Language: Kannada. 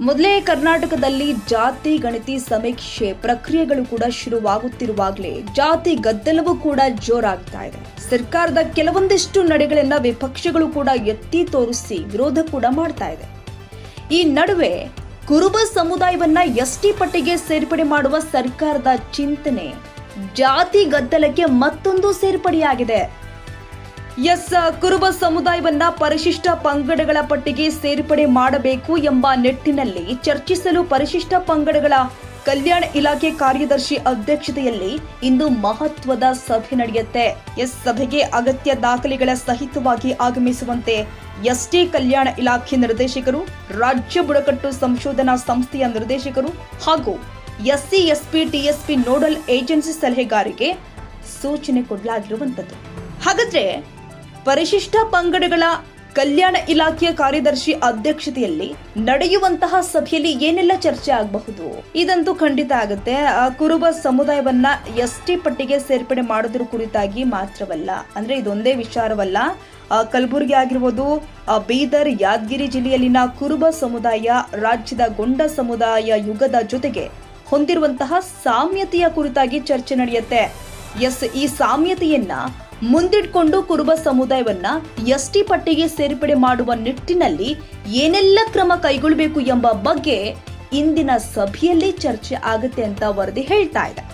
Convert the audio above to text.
ಮೊದಲೇ ಕರ್ನಾಟಕದಲ್ಲಿ ಜಾತಿ ಗಣತಿ ಸಮೀಕ್ಷೆ ಪ್ರಕ್ರಿಯೆಗಳು ಕೂಡ ಶುರುವಾಗುತ್ತಿರುವಾಗಲೇ ಜಾತಿ ಗದ್ದಲವೂ ಕೂಡ ಜೋರಾಗ್ತಾ ಇದೆ. ಸರ್ಕಾರದ ಕೆಲವೊಂದಿಷ್ಟು ನಡೆಗಳನ್ನ ವಿಪಕ್ಷಗಳು ಕೂಡ ಎತ್ತಿ ತೋರಿಸಿ ವಿರೋಧ ಕೂಡ ಮಾಡ್ತಾ ಇದೆ. ಈ ನಡುವೆ ಕುರುಬ ಸಮುದಾಯವನ್ನ ಎಸ್ಟಿ ಪಟ್ಟಿಗೆ ಸೇರ್ಪಡೆ ಮಾಡುವ ಸರ್ಕಾರದ ಚಿಂತನೆ ಜಾತಿ ಗದ್ದಲಕ್ಕೆ ಮತ್ತೊಂದು ಸೇರ್ಪಡೆಯಾಗಿದೆ. ಕುರುಬ ಸಮುದಾಯವನ್ನ ಪರಿಶಿಷ್ಟ ಪಂಗಡಗಳ ಪಟ್ಟಿಗೆ ಸೇರ್ಪಡೆ ಮಾಡಬೇಕು ಎಂಬ ನಿಟ್ಟಿನಲ್ಲಿ ಚರ್ಚಿಸಲು ಪರಿಶಿಷ್ಟ ಪಂಗಡಗಳ ಕಲ್ಯಾಣ ಇಲಾಖೆ ಕಾರ್ಯದರ್ಶಿ ಅಧ್ಯಕ್ಷತೆಯಲ್ಲಿ ಇಂದು ಮಹತ್ವದ ಸಭೆ ನಡೆಯುತ್ತೆ. ಸಭೆಗೆ ಅಗತ್ಯ ದಾಖಲೆಗಳ ಸಹಿತವಾಗಿ ಆಗಮಿಸುವಂತೆ ಎಸ್ಟಿ ಕಲ್ಯಾಣ ಇಲಾಖೆ ನಿರ್ದೇಶಕರು, ರಾಜ್ಯ ಬುಡಕಟ್ಟು ಸಂಶೋಧನಾ ಸಂಸ್ಥೆಯ ನಿರ್ದೇಶಕರು ಹಾಗೂ SC SP TSP nodal agency ಸಲಹೆಗಾರರಿಗೆ ಸೂಚನೆ ಕೊಡಲಾಗಿರುವಂತದ್ದು. ಹಾಗಾದ್ರೆ ಪರಿಶಿಷ್ಟ ಪಂಗಡಗಳ ಕಲ್ಯಾಣ ಇಲಾಖೆಯ ಕಾರ್ಯದರ್ಶಿ ಅಧ್ಯಕ್ಷತೆಯಲ್ಲಿ ನಡೆಯುವಂತಹ ಸಭೆಯಲ್ಲಿ ಏನೆಲ್ಲ ಚರ್ಚೆ ಆಗಬಹುದು? ಇದಂತೂ ಖಂಡಿತ ಆಗುತ್ತೆ. ಕುರುಬ ಸಮುದಾಯವನ್ನ ಎಸ್ಟಿ ಪಟ್ಟಿಗೆ ಸೇರ್ಪಡೆ ಮಾಡೋದ್ರ ಕುರಿತಾಗಿ ಮಾತ್ರವಲ್ಲ, ಅಂದ್ರೆ ಇದೊಂದೇ ವಿಚಾರವಲ್ಲ. ಕಲಬುರಗಿ ಆಗಿರ್ಬೋದು, ಬೀದರ್, ಯಾದಗಿರಿ ಜಿಲ್ಲೆಯಲ್ಲಿನ ಕುರುಬ ಸಮುದಾಯ ರಾಜ್ಯದ ಗೊಂಡ ಸಮುದಾಯ ಯುಗದ ಜೊತೆಗೆ ಹೊಂದಿರುವಂತಹ ಸಾಮ್ಯತೆಯ ಕುರಿತಾಗಿ ಚರ್ಚೆ ನಡೆಯುತ್ತೆ. ಈ ಸಾಮ್ಯತೆಯನ್ನ ಮುಂದಿಟ್ಕೊಂಡು ಕುರುಬ ಸಮುದಾಯವನ್ನ ಎಸ್ಟಿ ಪಟ್ಟಿಗೆ ಸೇರ್ಪಡೆ ಮಾಡುವ ನಿಟ್ಟಿನಲ್ಲಿ ಏನೆಲ್ಲ ಕ್ರಮ ಕೈಗೊಳ್ಳಬೇಕು ಎಂಬ ಬಗ್ಗೆ ಇಂದಿನ ಸಭೆಯಲ್ಲಿ ಚರ್ಚೆ ಆಗುತ್ತೆ ಅಂತ ವರದಿ ಹೇಳ್ತಾ ಇದೆ.